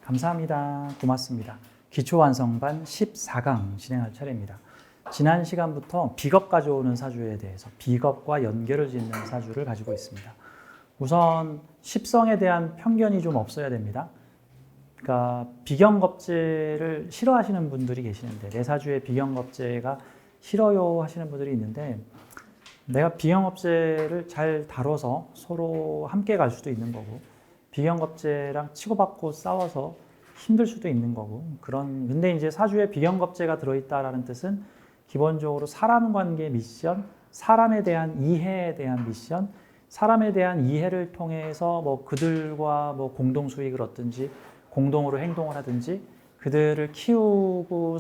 감사합니다. 고맙습니다. 기초완성반 14강 진행할 차례입니다. 지난 시간부터 비겁 가져오는 사주에 대해서 비겁과 연결을 짓는 사주를 가지고 있습니다. 우선 십성에 대한 편견이 좀 없어야 됩니다. 그러니까 비경겁제를 싫어하시는 분들이 계시는데 내 사주에 비경겁제가 싫어요 하시는 분들이 있는데 내가 비경겁제를 잘 다뤄서 서로 함께 갈 수도 있는 거고 비경겁제랑 치고받고 싸워서 힘들 수도 있는 거고 근데 이제 사주에 비경겁제가 들어있다라는 뜻은 기본적으로 사람 관계 미션, 사람에 대한 이해에 대한 미션, 사람에 대한 이해를 통해서 뭐 그들과 뭐 공동 수익을 얻든지 공동으로 행동을 하든지 그들을 키우고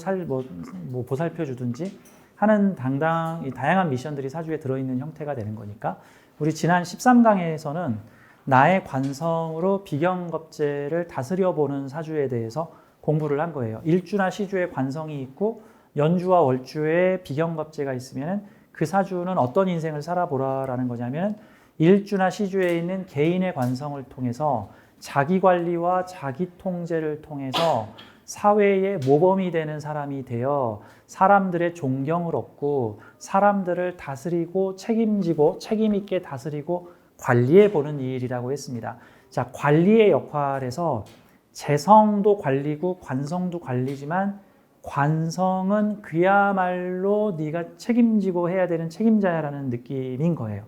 보살펴 주든지 하는 다양한 미션들이 사주에 들어있는 형태가 되는 거니까 우리 지난 13강에서는 나의 관성으로 비경겁제를 다스려 보는 사주에 대해서 공부를 한 거예요. 일주나 시주에 관성이 있고 연주와 월주에 비경겁제가 있으면 그 사주는 어떤 인생을 살아보라라는 거냐면 일주나 시주에 있는 개인의 관성을 통해서 자기 관리와 자기 통제를 통해서 사회의 모범이 되는 사람이 되어 사람들의 존경을 얻고 사람들을 다스리고 책임지고 책임있게 다스리고 관리해 보는 일이라고 했습니다. 자, 관리의 역할에서 재성도 관리고 관성도 관리지만 관성은 그야말로 네가 책임지고 해야 되는 책임자야라는 느낌인 거예요.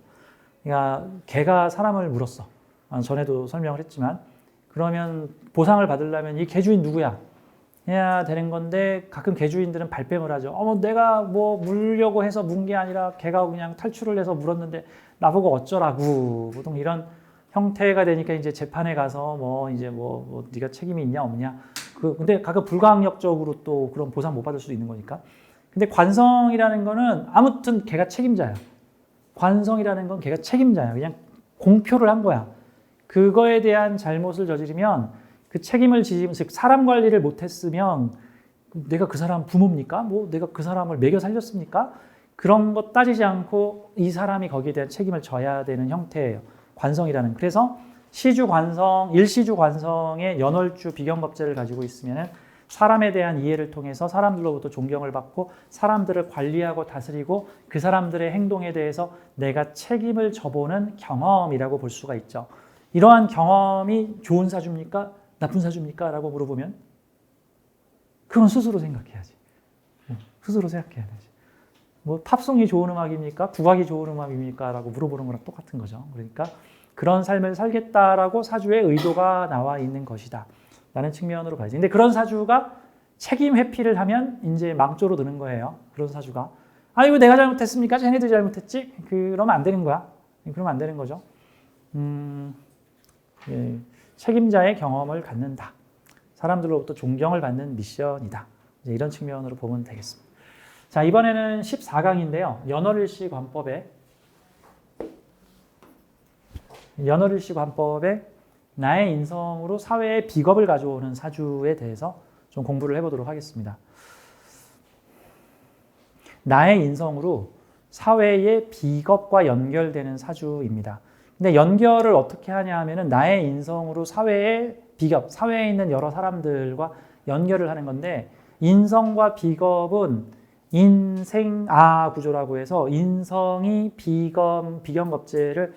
그러니까 개가 사람을 물었어. 전에도 설명을 했지만 그러면 보상을 받으려면 이 개주인 누구야? 해야 되는 건데 가끔 개주인들은 발뺌을 하죠. 내가 뭐 물려고 해서 문 게 아니라 개가 그냥 탈출을 해서 물었는데 나보고 어쩌라고 보통 이런 형태가 되니까 이제 재판에 가서 네가 책임이 있냐 없냐. 근데 가끔 불가항력적으로 또 그런 보상 못 받을 수도 있는 거니까. 근데 관성이라는 거는 아무튼 걔가 책임자야. 관성이라는 건 걔가 책임자야. 그냥 공표를 한 거야. 그거에 대한 잘못을 저지르면 그 책임을 지지면 즉 사람 관리를 못했으면 내가 그 사람 부모입니까? 내가 그 사람을 먹여 살렸습니까? 그런 거 따지지 않고 이 사람이 거기에 대한 책임을 져야 되는 형태예요. 관성이라는. 그래서 시주 관성, 일시주 관성의 연월주 비경겁제를 가지고 있으면 사람에 대한 이해를 통해서 사람들로부터 존경을 받고 사람들을 관리하고 다스리고 그 사람들의 행동에 대해서 내가 책임을 져보는 경험이라고 볼 수가 있죠. 이러한 경험이 좋은 사주입니까? 나쁜 사주입니까? 라고 물어보면 그건 스스로 생각해야지. 스스로 생각해야 되지. 팝송이 좋은 음악입니까? 국악이 좋은 음악입니까? 라고 물어보는 거랑 똑같은 거죠. 그러니까 그런 삶을 살겠다라고 사주의 의도가 나와 있는 것이다. 라는 측면으로 봐야지. 근데 그런 사주가 책임 회피를 하면 이제 망조로 드는 거예요. 그런 사주가. 이거 내가 잘못했습니까? 쟤네들이 잘못했지? 그러면 안 되는 거야. 그러면 안 되는 거죠. 책임자의 경험을 갖는다. 사람들로부터 존경을 받는 미션이다. 이제 이런 측면으로 보면 되겠습니다. 자, 이번에는 14강인데요. 연월일시 관법에 나의 인성으로 사회의 비겁을 가져오는 사주에 대해서 좀 공부를 해보도록 하겠습니다. 나의 인성으로 사회의 비겁과 연결되는 사주입니다. 근데 연결을 어떻게 하냐 하면은 나의 인성으로 사회의 비겁, 사회에 있는 여러 사람들과 연결을 하는 건데 인성과 비겁은 인생아 구조라고 해서 인성이 비경겁제를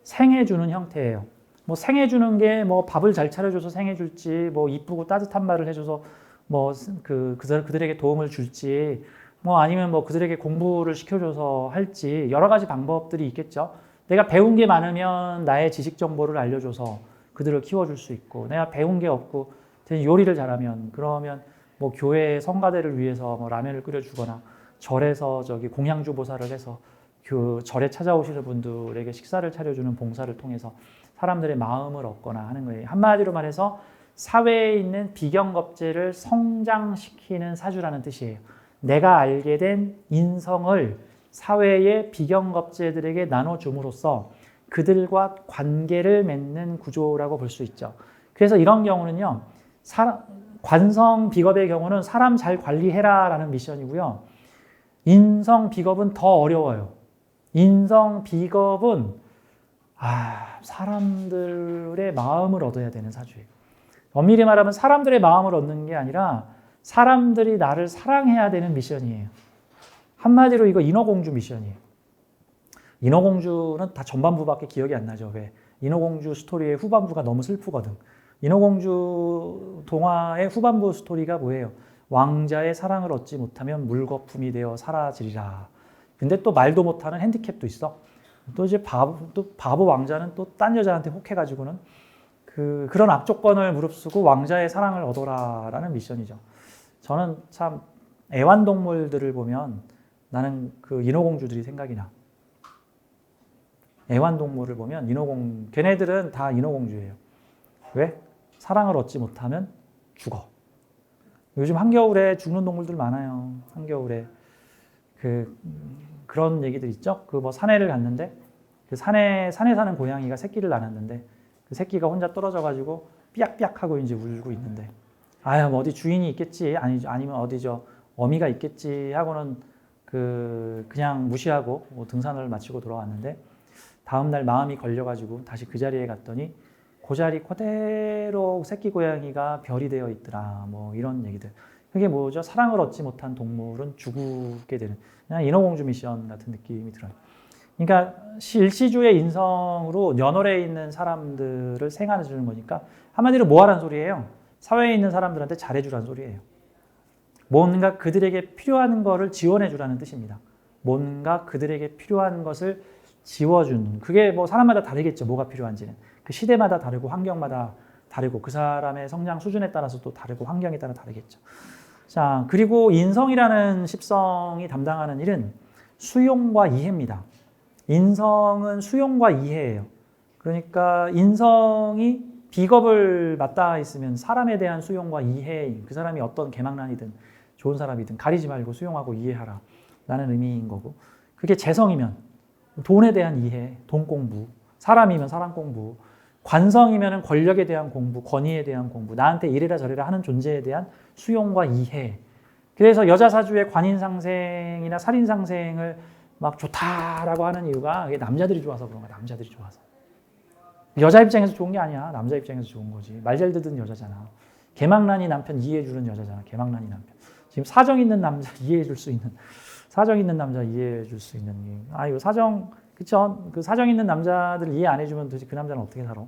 생해주는 형태예요. 생해주는 게 밥을 잘 차려줘서 생해줄지, 이쁘고 따뜻한 말을 해줘서 그들에게 도움을 줄지, 아니면 그들에게 공부를 시켜줘서 할지 여러 가지 방법들이 있겠죠. 내가 배운 게 많으면 나의 지식 정보를 알려줘서 그들을 키워줄 수 있고, 내가 배운 게 없고 요리를 잘하면 그러면 교회 성가대를 위해서 라면을 끓여주거나 절에서 공양주 보살을 해서 그 절에 찾아오시는 분들에게 식사를 차려주는 봉사를 통해서 사람들의 마음을 얻거나 하는 거예요. 한마디로 말해서 사회에 있는 비경겁제를 성장시키는 사주라는 뜻이에요. 내가 알게 된 인성을 사회의 비경겁제들에게 나눠줌으로써 그들과 관계를 맺는 구조라고 볼 수 있죠. 그래서 이런 경우는요. 관성 비겁의 경우는 사람 잘 관리해라 라는 미션이고요. 인성 비겁은 더 어려워요. 인성 비겁은 사람들의 마음을 얻어야 되는 사주예요. 엄밀히 말하면 사람들의 마음을 얻는 게 아니라 사람들이 나를 사랑해야 되는 미션이에요. 한마디로 이거 인어공주 미션이에요. 인어공주는 다 전반부밖에 기억이 안 나죠. 왜? 인어공주 스토리의 후반부가 너무 슬프거든. 인어공주 동화의 후반부 스토리가 뭐예요? 왕자의 사랑을 얻지 못하면 물거품이 되어 사라지리라. 근데 또 말도 못하는 핸디캡도 있어. 또 이제 바보 왕자는 또 딴 여자한테 혹해가지고는 그런 악조건을 무릅쓰고 왕자의 사랑을 얻어라라는 미션이죠. 저는 참 애완동물들을 보면 나는 그 인어공주들이 생각이 나. 애완동물을 보면 걔네들은 다 인어공주예요. 왜? 사랑을 얻지 못하면 죽어. 요즘 한겨울에 죽는 동물들 많아요. 한겨울에 그런 얘기들 있죠. 뭐 산에를 갔는데 그 산에 사는 고양이가 새끼를 낳았는데 그 새끼가 혼자 떨어져가지고 삐약삐약 하고 이제 울고 있는데 뭐 어디 주인이 있겠지 아니면 어디 어미가 있겠지 하고는 그냥 무시하고 등산을 마치고 돌아왔는데 다음날 마음이 걸려가지고 다시 그 자리에 갔더니 그 자리 그대로 새끼 고양이가 별이 되어 있더라. 뭐 이런 얘기들. 그게 뭐죠? 사랑을 얻지 못한 동물은 죽게 되는 그냥 인어공주 미션 같은 느낌이 들어요. 그러니까 일시주의 인성으로 연월에 있는 사람들을 생활해 주는 거니까 한마디로 뭐 하라는 소리예요? 사회에 있는 사람들한테 잘해주라는 소리예요. 뭔가 그들에게 필요한 것을 지원해 주라는 뜻입니다. 뭔가 그들에게 필요한 것을 지워주는. 그게 뭐 사람마다 다르겠죠. 뭐가 필요한지는. 그 시대마다 다르고 환경마다 다르고 그 사람의 성장 수준에 따라서 또 다르고 환경에 따라 다르겠죠. 자, 그리고 인성이라는 십성이 담당하는 일은 수용과 이해입니다. 인성은 수용과 이해예요. 그러니까 인성이 비겁을 맞닿아 있으면 사람에 대한 수용과 이해, 그 사람이 어떤 개망난이든 좋은 사람이든 가리지 말고 수용하고 이해하라 라는 의미인 거고, 그게 재성이면 돈에 대한 이해, 돈 공부, 사람이면 사람 공부, 관성이면 권력에 대한 공부, 권위에 대한 공부, 나한테 이래라 저래라 하는 존재에 대한 수용과 이해. 그래서 여자 사주의 관인상생이나 살인상생을 막 좋다라고 하는 이유가 남자들이 좋아서 그런 거야. 남자들이 좋아서. 여자 입장에서 좋은 게 아니야. 남자 입장에서 좋은 거지. 말 잘 듣는 여자잖아. 개망난이 남편 이해해주는 여자잖아. 개망난이 남편. 지금 사정 있는 남자 이해해줄 수 있는, 사정 있는 남자 이해해줄 수 있는. 이거 사정, 그쵸? 그 사정 있는 남자들 이해 안 해주면 도대체 그 남자는 어떻게 살아?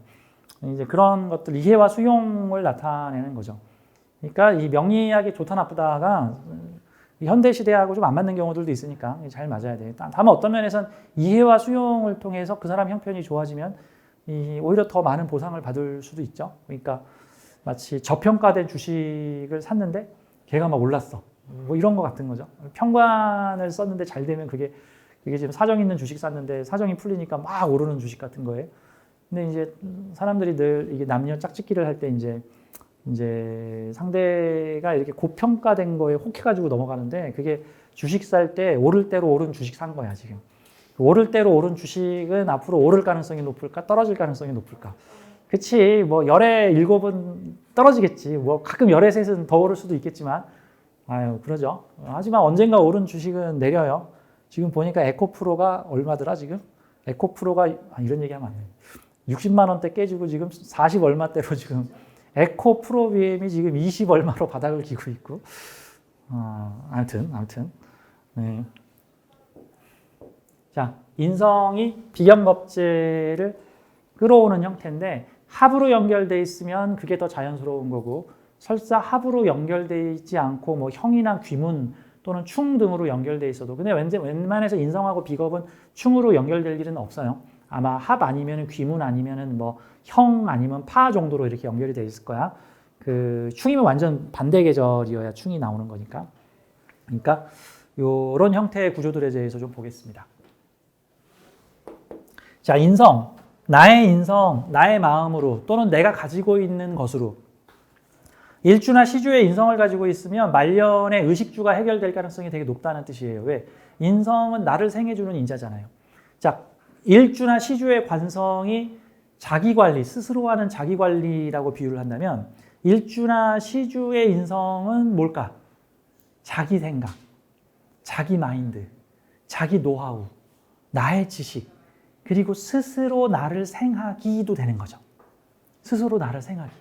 이제 그런 것들, 이해와 수용을 나타내는 거죠. 그러니까 이 명리학이 좋다 나쁘다가 현대 시대하고 좀 안 맞는 경우들도 있으니까 잘 맞아야 돼요. 다만 어떤 면에선 이해와 수용을 통해서 그 사람 형편이 좋아지면 오히려 더 많은 보상을 받을 수도 있죠. 그러니까 마치 저평가된 주식을 샀는데 걔가 막 올랐어. 뭐 이런 거 같은 거죠. 평관을 썼는데 잘 되면 그게 지금 사정 있는 주식 샀는데 사정이 풀리니까 막 오르는 주식 같은 거예요. 근데 이제 사람들이 늘 이게 남녀 짝짓기를 할 때 이제 상대가 이렇게 고평가된 거에 혹해가지고 넘어가는데 그게 주식 살 때 오를 대로 오른 주식 산 거야, 지금. 오를 대로 오른 주식은 앞으로 오를 가능성이 높을까? 떨어질 가능성이 높을까? 그치, 뭐, 열에 7은 떨어지겠지. 뭐, 가끔 열에 3은 더 오를 수도 있겠지만, 그러죠. 하지만 언젠가 오른 주식은 내려요. 지금 보니까 에코프로가 얼마더라, 지금? 에코프로가, 이런 얘기 하면 안 돼. 60만 원대 깨지고 지금 40 얼마대로 지금 에코프로비엠이 지금 20 얼마로 바닥을 기고 있고, 아무튼. 네. 자, 인성이 비견법제를 끌어오는 형태인데 합으로 연결돼 있으면 그게 더 자연스러운 거고, 설사 합으로 연결돼 있지 않고 뭐 형이나 귀문 또는 충 등으로 연결돼 있어도, 근데 웬만해서 인성하고 비겁은 충으로 연결될 일은 없어요. 아마 합 아니면 귀문 아니면은 뭐 형 아니면 파 정도로 이렇게 연결이 돼 있을 거야. 그 충이면 완전 반대 계절이어야 충이 나오는 거니까. 그러니까 이런 형태의 구조들에 대해서 좀 보겠습니다. 자, 인성, 나의 인성, 나의 마음으로 또는 내가 가지고 있는 것으로 일주나 시주의 인성을 가지고 있으면 말년의 의식주가 해결될 가능성이 되게 높다는 뜻이에요. 왜? 인성은 나를 생해주는 인자잖아요. 자, 일주나 시주의 관성이 자기관리, 스스로 하는 자기관리라고 비유를 한다면 일주나 시주의 인성은 뭘까? 자기 생각. 자기 마인드, 자기 노하우, 나의 지식, 그리고 스스로 나를 생하기도 되는 거죠. 스스로 나를 생하기.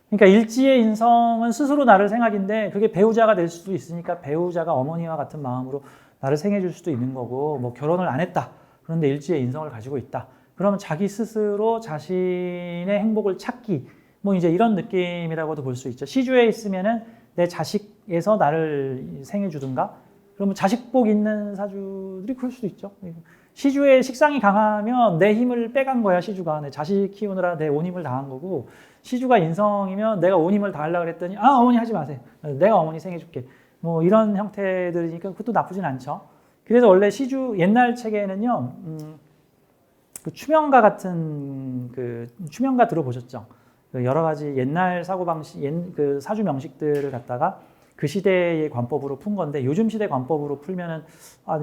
그러니까 일지의 인성은 스스로 나를 생각인데 그게 배우자가 될 수도 있으니까 배우자가 어머니와 같은 마음으로 나를 생해 줄 수도 있는 거고, 뭐 결혼을 안 했다. 그런데 일지의 인성을 가지고 있다. 그러면 자기 스스로 자신의 행복을 찾기, 뭐 이제 이런 느낌이라고도 볼 수 있죠. 시주에 있으면은 내 자식에서 나를 생해 주든가, 그러면 자식복 있는 사주들이 그럴 수도 있죠. 시주의 식상이 강하면 내 힘을 빼간 거야, 시주가. 내 자식 키우느라 내 온 힘을 다한 거고, 시주가 인성이면 내가 온 힘을 다하려고 그랬더니 어머니 하지 마세요. 내가 어머니 생해줄게. 뭐 이런 형태들이니까 그것도 나쁘진 않죠. 그래서 원래 시주 옛날 책에는요, 그 추명가 같은 추명가 들어보셨죠? 여러 가지 옛날 사고방식, 그 사주 명식들을 갖다가 그 시대의 관법으로 푼 건데, 요즘 시대 관법으로 풀면은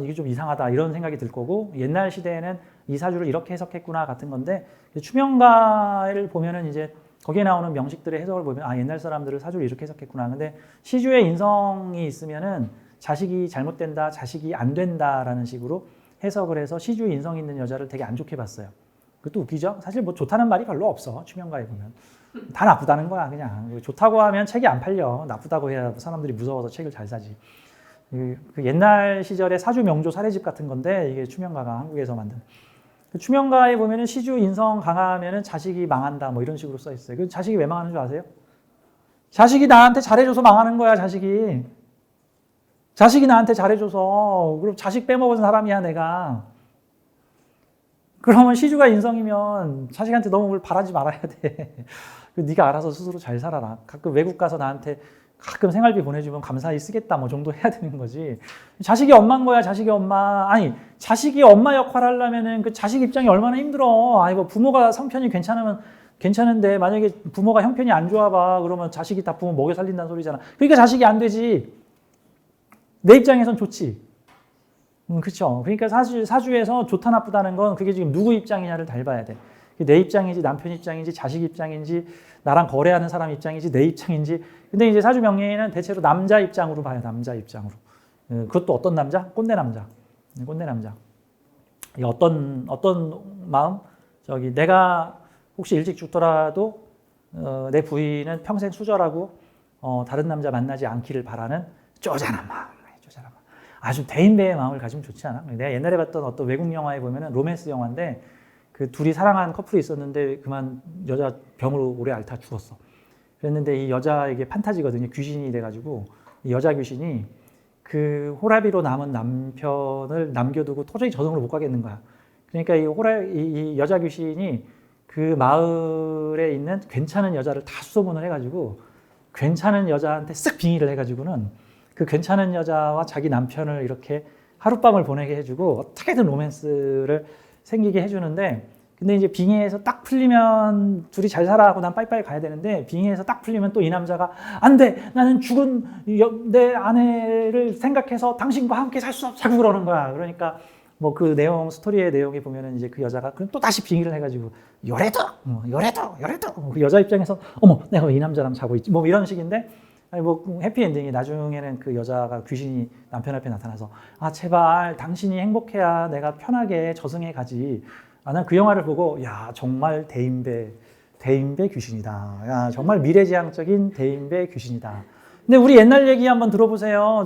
이게 좀 이상하다 이런 생각이 들 거고, 옛날 시대에는 이 사주를 이렇게 해석했구나 같은 건데, 추명가를 보면은 이제 거기에 나오는 명식들의 해석을 보면 옛날 사람들은 사주를 이렇게 해석했구나. 근데 시주에 인성이 있으면은 자식이 잘못된다, 자식이 안 된다라는 식으로 해석을 해서 시주 인성 있는 여자를 되게 안 좋게 봤어요. 그것도 웃기죠? 사실 뭐 좋다는 말이 별로 없어. 추명가에 보면. 다 나쁘다는 거야, 그냥. 좋다고 하면 책이 안 팔려. 나쁘다고 해야 사람들이 무서워서 책을 잘 사지. 그 옛날 시절의 사주 명조 사례집 같은 건데, 이게 추명가가 한국에서 만든. 그 추명가에 보면은 시주 인성 강하면은 자식이 망한다, 뭐 이런 식으로 써 있어요. 그 자식이 왜 망하는 줄 아세요? 자식이 나한테 잘해줘서 망하는 거야, 자식이. 자식이 나한테 잘해줘서. 그럼 자식 빼먹은 사람이야, 내가. 그러면 시주가 인성이면 자식한테 너무 뭘 바라지 말아야 돼. 네가 알아서 스스로 잘 살아라. 가끔 외국 가서 나한테 가끔 생활비 보내주면 감사히 쓰겠다 뭐 정도 해야 되는 거지. 자식이 엄마인 거야, 자식이 엄마. 아니, 자식이 엄마 역할을 하려면은 그 자식 입장이 얼마나 힘들어. 아니, 뭐 부모가 성편이 괜찮으면 괜찮은데, 만약에 부모가 형편이 안 좋아 봐. 그러면 자식이 다 부모 먹여 살린다는 소리잖아. 그러니까 자식이 안 되지. 내 입장에선 좋지. 그렇죠. 그러니까 사실 사주에서 좋다 나쁘다는 건 그게 지금 누구 입장이냐를 잘 봐야 돼. 내 입장인지 남편 입장인지 자식 입장인지 나랑 거래하는 사람 입장인지 내 입장인지. 근데 이제 사주 명리는 대체로 남자 입장으로 봐요. 남자 입장으로. 그것도 어떤 남자? 꼰대 남자. 꼰대 남자. 이 어떤 마음? 내가 혹시 일찍 죽더라도 내 부인은 평생 수절하고 다른 남자 만나지 않기를 바라는 쪼잔한 마음. 아주 대인배의 마음을 가지면 좋지 않아? 내가 옛날에 봤던 어떤 외국 영화에 보면은 로맨스 영화인데, 그 둘이 사랑한 커플이 있었는데 그만 여자 병으로 오래 앓다 죽었어. 그랬는데 이 여자에게 판타지거든요. 귀신이 돼가지고 이 여자 귀신이 그 호라비로 남은 남편을 남겨두고 도저히 저승으로 못 가겠는 거야. 그러니까 이 여자 귀신이 그 마을에 있는 괜찮은 여자를 다 수소문을 해가지고 괜찮은 여자한테 쓱 빙의를 해가지고는 그 괜찮은 여자와 자기 남편을 이렇게 하룻밤을 보내게 해주고 어떻게든 로맨스를 생기게 해주는데, 근데 이제 빙의에서 딱 풀리면 둘이 잘 살아 하고 난 빠이빠이 가야 되는데, 빙의에서 딱 풀리면 또 이 남자가 안 돼, 나는 죽은 내 아내를 생각해서 당신과 함께 살 수 없다고 그러는 거야. 그러니까 뭐 그 내용, 스토리의 내용에 보면은 이제 그 여자가 그럼 또 다시 빙의를 해가지고 요래도 그 여자 입장에서 어머 내가 왜 이 남자랑 자고 있지, 뭐 이런 식인데, 아니 뭐 해피엔딩이 나중에는 그 여자가 귀신이 남편 앞에 나타나서 제발 당신이 행복해야 내가 편하게 저승에 가지. 난 그 영화를 보고 야 정말 대인배 귀신이다. 야 정말 미래지향적인 대인배 귀신이다. 근데 우리 옛날 얘기 한번 들어보세요.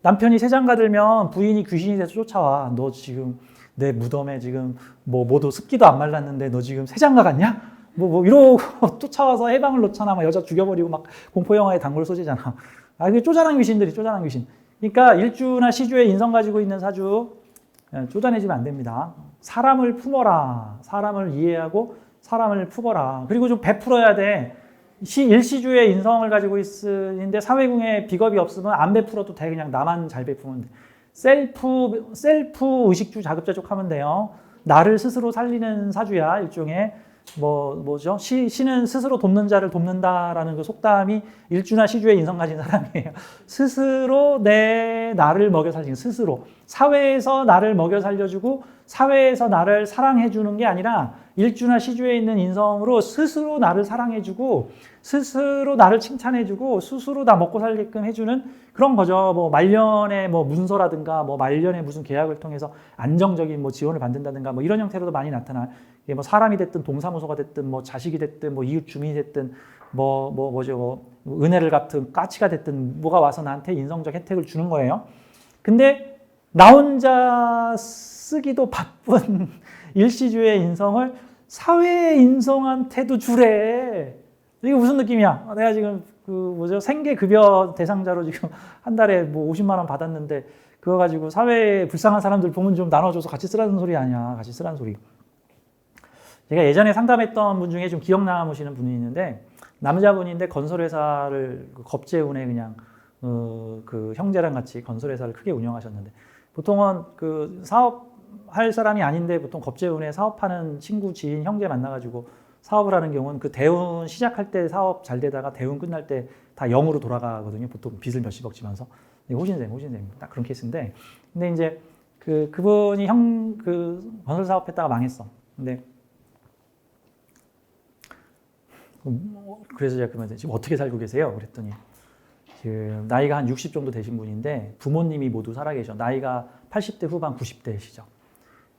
남편이 세장가 들면 부인이 귀신이 돼서 쫓아와. 너 지금 내 무덤에 지금 뭐 모두 습기도 안 말랐는데 너 지금 세장가 갔냐? 뭐 이러고 쫓아와서 해방을 놓잖아. 막 여자 죽여버리고 막 공포영화의 단골 소재잖아. 그게 쪼잔한 귀신들이 쪼잔한 귀신. 그러니까 일주나 시주에 인성 가지고 있는 사주 쪼잔해지면 안 됩니다. 사람을 품어라. 사람을 이해하고 사람을 품어라. 그리고 좀 베풀어야 돼. 일시주에 인성을 가지고 있는데 사회궁에 비겁이 없으면 안 베풀어도 돼. 그냥 나만 잘 베푸면 돼. 셀프 의식주 자급자족 하면 돼요. 나를 스스로 살리는 사주야. 일종의 뭐죠? 시는 스스로 돕는 자를 돕는다라는 그 속담이 일주나 시주에 인성 가진 사람이에요. 스스로 나를 먹여 살리는, 스스로 사회에서 나를 먹여 살려주고 사회에서 나를 사랑해 주는 게 아니라 일주나 시주에 있는 인성으로 스스로 나를 사랑해 주고 스스로 나를 칭찬해 주고 스스로 나 먹고 살게끔 해주는 그런 거죠. 뭐 말년에 뭐 문서라든가 뭐 말년에 무슨 계약을 통해서 안정적인 뭐 지원을 받는다든가 뭐 이런 형태로도 많이 나타나. 이게 뭐 사람이 됐든 동사무소가 됐든 뭐 자식이 됐든 뭐 이웃 주민이 됐든 뭐죠 은혜를 갚든 까치가 됐든 뭐가 와서 나한테 인성적 혜택을 주는 거예요. 근데 나 혼자 쓰기도 바쁜 일시주의 인성을 사회의 인성한테도 주래. 이게 무슨 느낌이야? 내가 지금 생계급여 대상자로 지금 한 달에 뭐 50만 원 받았는데 그거 가지고 사회에 불쌍한 사람들 보면 좀 나눠줘서 같이 쓰라는 소리 아니야. 같이 쓰라는 소리. 제가 예전에 상담했던 분 중에 좀 기억 남으시는 분이 있는데 남자분인데 건설회사를 겁재운에 그냥 그 형제랑 같이 건설회사를 크게 운영하셨는데 보통은 그 사업할 사람이 아닌데 보통 겁재운에 사업하는 친구, 지인, 형제 만나가지고 사업을 하는 경우는 그 대운 시작할 때 사업 잘 되다가 대운 끝날 때 다 0으로 돌아가거든요. 보통 빚을 몇십억 지면서. 호신쌤 딱 그런 케이스인데 근데 이제 그분이 건설 사업했다가 망했어. 근데 그래서 제가 그러면 지금 어떻게 살고 계세요? 그랬더니 지금 나이가 한 60 정도 되신 분인데 부모님이 모두 살아계셔. 나이가 80대 후반 90대시죠.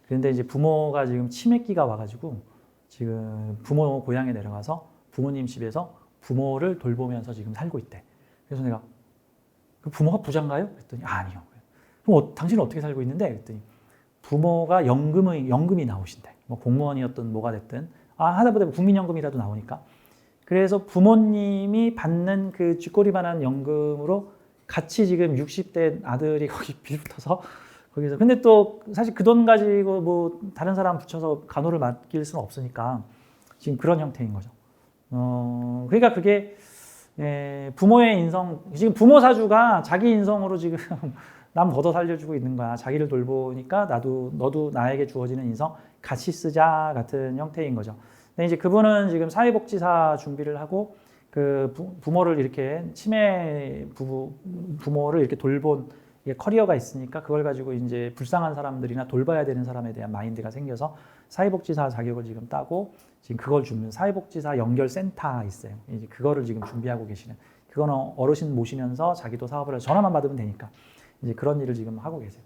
그런데 이제 부모가 지금 치매기가 와가지고 지금 부모 고향에 내려가서 부모님 집에서 부모를 돌보면서 지금 살고 있대. 그래서 내가 그 부모가 부자인가요? 그랬더니 아니요. 그럼 당신은 어떻게 살고 있는데? 그랬더니 부모가 연금이 나오신대. 뭐 공무원이었든 뭐가 됐든 하다 보다 국민연금이라도 나오니까. 그래서 부모님이 받는 그 쥐꼬리만한 연금으로 같이 지금 60대 아들이 거기 빌붙어서 거기서 근데 또 사실 그 돈 가지고 뭐 다른 사람 붙여서 간호를 맡길 수는 없으니까 지금 그런 형태인 거죠. 그러니까 그게 부모의 인성 지금 부모 사주가 자기 인성으로 지금 남 걷어 살려주고 있는 거야. 자기를 돌보니까 너도 나에게 주어지는 인성 같이 쓰자 같은 형태인 거죠. 근데 이제 그분은 지금 사회복지사 준비를 하고 그 부모를 이렇게 치매 부모를 이렇게 돌본 커리어가 있으니까 그걸 가지고 이제 불쌍한 사람들이나 돌봐야 되는 사람에 대한 마인드가 생겨서 사회복지사 자격을 지금 따고 지금 그걸 주는 사회복지사 연결센터 있어요. 이제 그거를 지금 준비하고 계시는. 그거는 어르신 모시면서 자기도 사업을 해서 전화만 받으면 되니까 이제 그런 일을 지금 하고 계세요.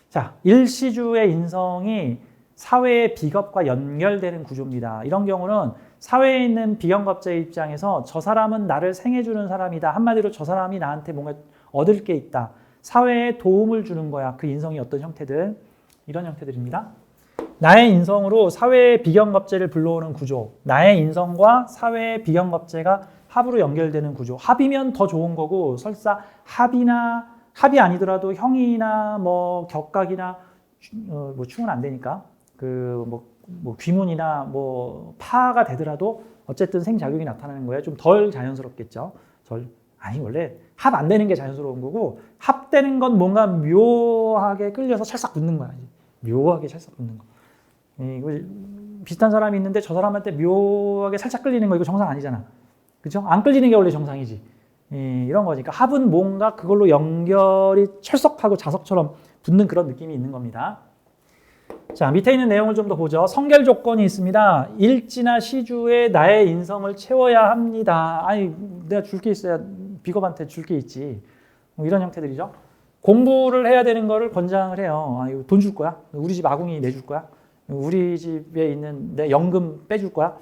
자, 일시주의 인성이 사회의 비겁과 연결되는 구조입니다. 이런 경우는 사회에 있는 비경겁자의 입장에서 저 사람은 나를 생해주는 사람이다. 한마디로 저 사람이 나한테 뭔가 얻을 게 있다. 사회에 도움을 주는 거야. 그 인성이 어떤 형태들? 이런 형태들입니다. 나의 인성으로 사회의 비경겁제를 불러오는 구조. 나의 인성과 사회의 비경겁제가 합으로 연결되는 구조. 합이면 더 좋은 거고 설사 합이 아니더라도 형이나 뭐 격각이나 뭐 충은 안 되니까 뭐 귀문이나 뭐 파가 되더라도 어쨌든 생작용이 나타나는 거예요. 좀 덜 자연스럽겠죠. 원래 합 안 되는 게 자연스러운 거고 합되는 건 뭔가 묘하게 끌려서 찰싹 붙는 거야. 묘하게 찰싹 붙는 거. 이거 비슷한 사람이 있는데 저 사람한테 묘하게 살짝 끌리는 거 이거 정상 아니잖아. 그죠? 안 끌리는 게 원래 정상이지. 이런 거니까 합은 뭔가 그걸로 연결이 철석하고 자석처럼 붙는 그런 느낌이 있는 겁니다. 자, 밑에 있는 내용을 좀 더 보죠. 성결 조건이 있습니다. 일지나 시주에 나의 인성을 채워야 합니다. 아니, 내가 줄 게 있어야 비겁한테 줄 게 있지. 이런 형태들이죠. 공부를 해야 되는 거를 권장을 해요. 돈 줄 거야? 우리 집 아궁이 내줄 거야? 우리 집에 있는 내 연금 빼줄 거야?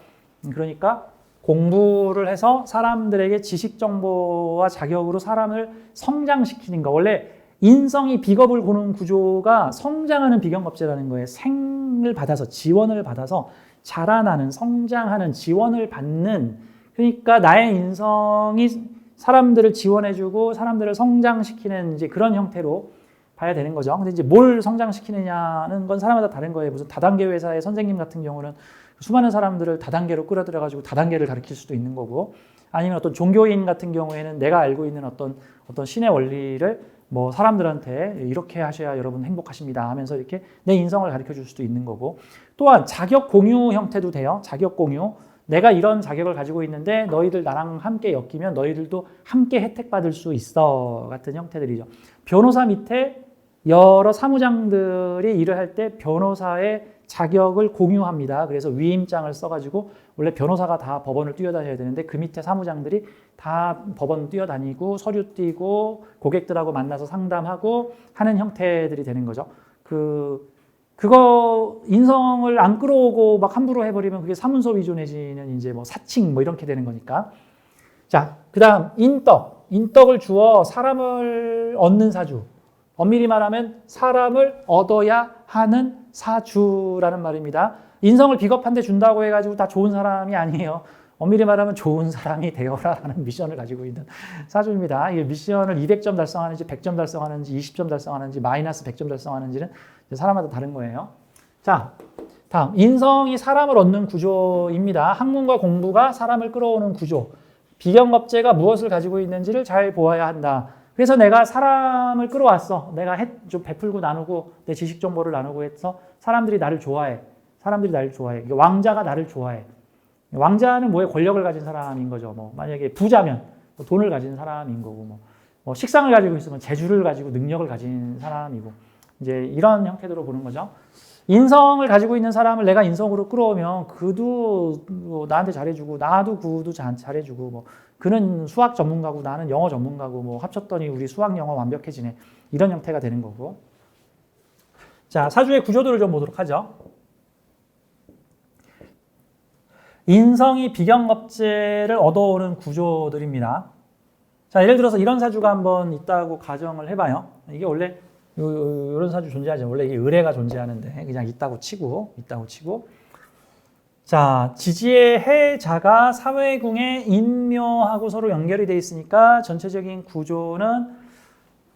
그러니까 공부를 해서 사람들에게 지식 정보와 자격으로 사람을 성장시키는 거. 원래 인성이 비겁을 고는 구조가 성장하는 비경겁제라는 거예요. 생을 받아서 지원을 받아서 자라나는 성장하는 지원을 받는 그러니까 나의 인성이 사람들을 지원해주고 사람들을 성장시키는 이제 그런 형태로 봐야 되는 거죠. 근데 이제 뭘 성장시키느냐는 건 사람마다 다른 거예요. 무슨 다단계 회사의 선생님 같은 경우는 수많은 사람들을 다단계로 끌어들여가지고 다단계를 가르칠 수도 있는 거고 아니면 어떤 종교인 같은 경우에는 내가 알고 있는 어떤 신의 원리를 뭐 사람들한테 이렇게 하셔야 여러분 행복하십니다 하면서 이렇게 내 인성을 가르쳐 줄 수도 있는 거고 또한 자격 공유 형태도 돼요. 자격 공유. 내가 이런 자격을 가지고 있는데 너희들 나랑 함께 엮이면 너희들도 함께 혜택 받을 수 있어 같은 형태들이죠. 변호사 밑에 여러 사무장들이 일을 할 때 변호사의 자격을 공유합니다. 그래서 위임장을 써가지고 원래 변호사가 다 법원을 뛰어다녀야 되는데 그 밑에 사무장들이 다 법원 뛰어다니고 서류 띄고 고객들하고 만나서 상담하고 하는 형태들이 되는 거죠. 그거 인성을 안 끌어오고 막 함부로 해버리면 그게 사문서 위조 내지는 이제 뭐 사칭 뭐 이렇게 되는 거니까. 자, 그 다음 인덕. 인덕을 주어 사람을 얻는 사주. 엄밀히 말하면 사람을 얻어야 하는 사주라는 말입니다. 인성을 비겁한데 준다고 해가지고 다 좋은 사람이 아니에요. 엄밀히 말하면 좋은 사람이 되어라라는 미션을 가지고 있는 사주입니다. 이 미션을 200점 달성하는지 100점 달성하는지 20점 달성하는지 마이너스 100점 달성하는지는 사람마다 다른 거예요. 자, 다음 인성이 사람을 얻는 구조입니다. 학문과 공부가 사람을 끌어오는 구조. 비경겁제가 무엇을 가지고 있는지를 잘 보아야 한다. 그래서 내가 사람을 끌어왔어. 내가 좀 베풀고 나누고 내 지식 정보를 나누고 해서 사람들이 나를 좋아해. 사람들이 나를 좋아해. 왕자가 나를 좋아해. 왕자는 뭐에 권력을 가진 사람인 거죠. 뭐 만약에 부자면 뭐 돈을 가진 사람인 거고, 뭐 식상을 가지고 있으면 재주를 가지고 능력을 가진 사람이고, 이제 이런 형태로 보는 거죠. 인성을 가지고 있는 사람을 내가 인성으로 끌어오면 그도 뭐 나한테 잘해주고 나도 그도 잘해주고, 뭐 그는 수학 전문가고 나는 영어 전문가고, 뭐 합쳤더니 우리 수학 영어 완벽해지네, 이런 형태가 되는 거고. 자, 사주의 구조들을 좀 보도록 하죠. 인성이 비경겁제를 얻어오는 구조들입니다. 자, 예를 들어서 이런 사주가 한번 있다고 가정을 해봐요. 이게 원래 이런 사주 존재하지. 원래 이게 의뢰가 존재하는데 그냥 있다고 치고. 자, 지지의 해자가 사회궁에 인묘하고 서로 연결이 돼 있으니까 전체적인 구조는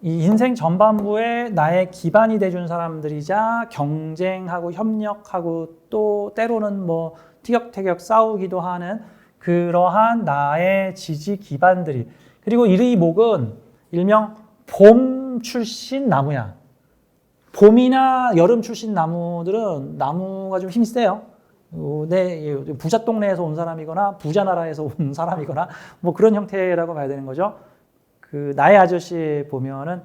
이 인생 전반부에 나의 기반이 돼준 사람들이자 경쟁하고 협력하고 또 때로는 뭐 티격태격 싸우기도 하는 그러한 나의 지지 기반들이, 그리고 이 목은 일명 봄 출신 나무야. 봄이나 여름 출신 나무들은 나무가 좀 힘이 세요. 내 부자 동네에서 온 사람이거나 부자 나라에서 온 사람이거나 뭐 그런 형태라고 봐야 되는 거죠. 그 나의 아저씨 보면은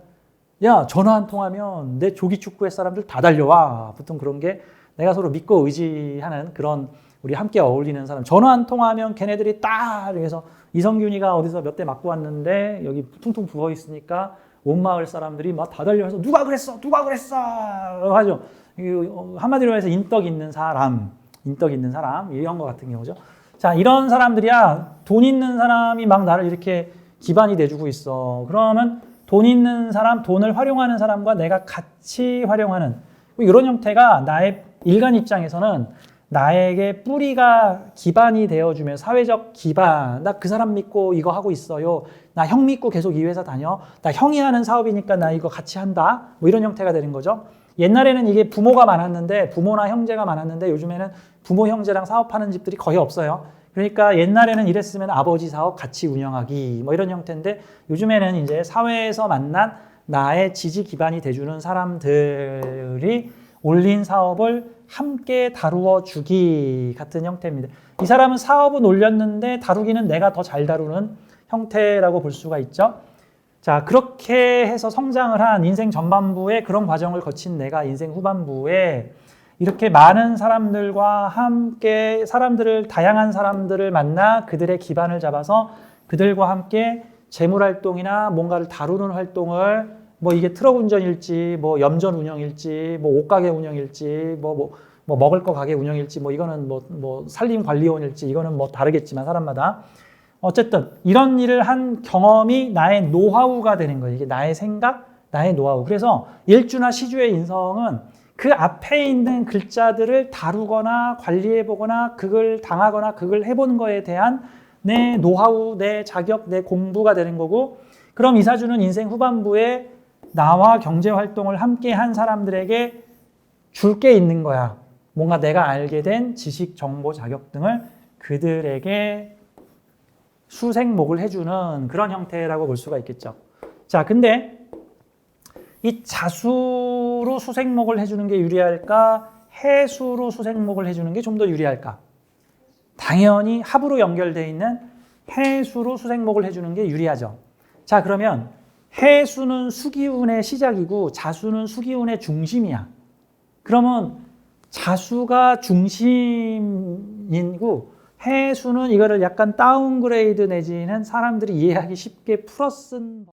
야, 전화 한 통하면 내 조기 축구회 사람들 다 달려와. 보통 그런 게 내가 서로 믿고 의지하는 그런 우리 함께 어울리는 사람. 전화 한 통하면 걔네들이 딱 그래서 이성균이가 어디서 몇 대 맞고 왔는데 여기 퉁퉁 부어 있으니까 온 마을 사람들이 막 다 달려와서 누가 그랬어 하죠. 한마디로 해서 인덕 있는 사람 이런 거 같은 경우죠. 자, 이런 사람들이야 돈 있는 사람이 막 나를 이렇게 기반이 돼주고 있어. 그러면 돈 있는 사람, 돈을 활용하는 사람과 내가 같이 활용하는 이런 형태가 나의 일간 입장에서는 나에게 뿌리가 기반이 되어주면 사회적 기반, 나 그 사람 믿고 이거 하고 있어요. 나 형 믿고 계속 이 회사 다녀. 나 형이 하는 사업이니까 나 이거 같이 한다. 뭐 이런 형태가 되는 거죠. 옛날에는 이게 부모가 많았는데, 부모나 형제가 많았는데 요즘에는 부모 형제랑 사업하는 집들이 거의 없어요. 그러니까 옛날에는 이랬으면 아버지 사업 같이 운영하기 뭐 이런 형태인데, 요즘에는 이제 사회에서 만난 나의 지지 기반이 돼주는 사람들이 올린 사업을 함께 다루어 주기 같은 형태입니다. 이 사람은 사업은 올렸는데 다루기는 내가 더 잘 다루는 형태라고 볼 수가 있죠. 자, 그렇게 해서 성장을 한 인생 전반부에 그런 과정을 거친 내가 인생 후반부에 이렇게 많은 사람들과 함께 다양한 사람들을 만나 그들의 기반을 잡아서 그들과 함께 재물활동이나 뭔가를 다루는 활동을, 뭐 이게 트럭 운전일지 뭐 염전 운영일지 뭐 옷가게 운영일지 뭐 먹을 거 가게 운영일지 뭐 이거는 뭐 산림관리원일지 이거는 뭐 다르겠지만 사람마다 어쨌든 이런 일을 한 경험이 나의 노하우가 되는 거예요. 이게 나의 생각, 나의 노하우. 그래서 일주나 시주의 인성은 그 앞에 있는 글자들을 다루거나 관리해보거나 그걸 당하거나 그걸 해본 거에 대한 내 노하우, 내 자격, 내 공부가 되는 거고, 그럼 이 사주는 인생 후반부에 나와 경제활동을 함께 한 사람들에게 줄 게 있는 거야. 뭔가 내가 알게 된 지식, 정보, 자격 등을 그들에게 수생목을 해주는 그런 형태라고 볼 수가 있겠죠. 자, 근데 이 자수로 수생목을 해주는 게 유리할까? 해수로 수생목을 해주는 게 좀 더 유리할까? 당연히 합으로 연결되어 있는 해수로 수생목을 해주는 게 유리하죠. 자, 그러면 해수는 수기운의 시작이고 자수는 수기운의 중심이야. 그러면 자수가 중심이고 해수는 이거를 약간 다운그레이드 내지는 사람들이 이해하기 쉽게 풀어 쓴